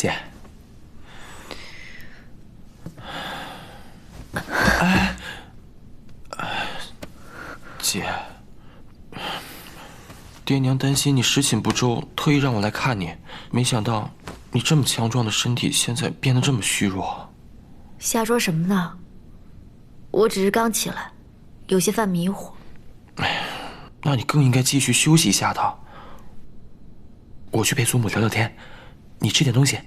姐。哎，姐，爹娘担心你食寝不周，特意让我来看你。没想到你这么强壮的身体，现在变得这么虚弱。瞎说什么呢？我只是刚起来，有些犯迷糊。哎，那你更应该继续休息一下的。我去陪祖母聊聊天，你吃点东西。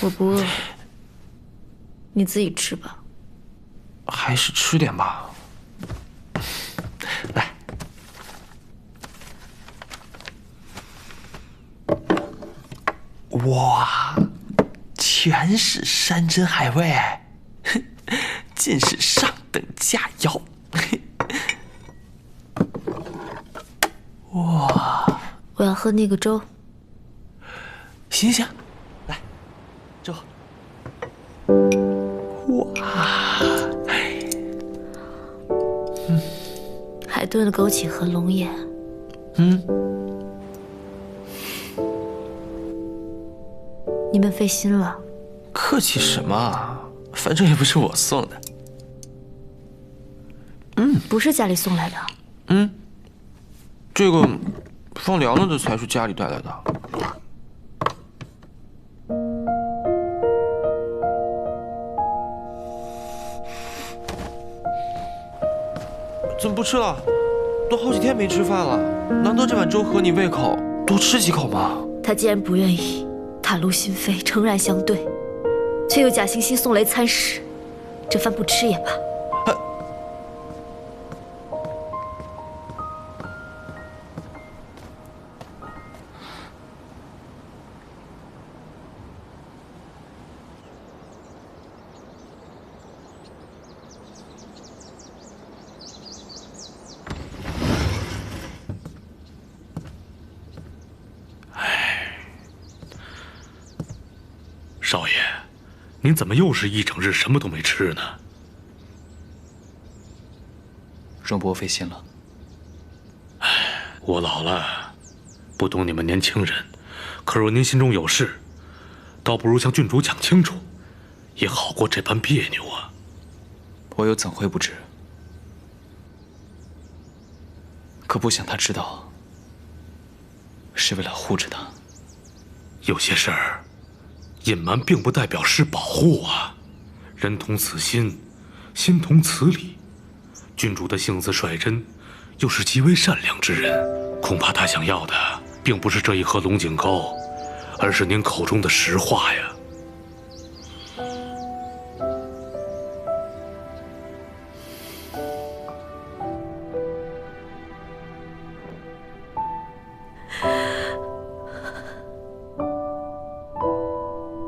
我不饿，你自己吃吧。还是吃点吧。来，哇，全是山珍海味，尽是上等佳肴。哇！我要喝那个粥。行行，来，粥。哇！还炖了枸杞和龙眼。你们费心了。客气什么啊？反正也不是我送的。不是家里送来的。这个放凉了的才是家里带来的。怎么不吃了？都好几天没吃饭了，难得这碗粥合你胃口，多吃几口嘛。他既然不愿意，袒露心扉，诚然相对，却又假惺惺送来餐食，这饭不吃也罢。少爷，您怎么又是一整日什么都没吃呢？容伯费心了。我老了，不懂你们年轻人。可若您心中有事，倒不如向郡主讲清楚，也好过这般别扭啊。我又怎会不知？可不想他知道，是为了护着他。有些事儿，隐瞒并不代表失保护啊。人同此心，心同此理。郡主的性子率真，又是极为善良之人，恐怕他想要的并不是这一盒龙井糕，而是您口中的实话呀。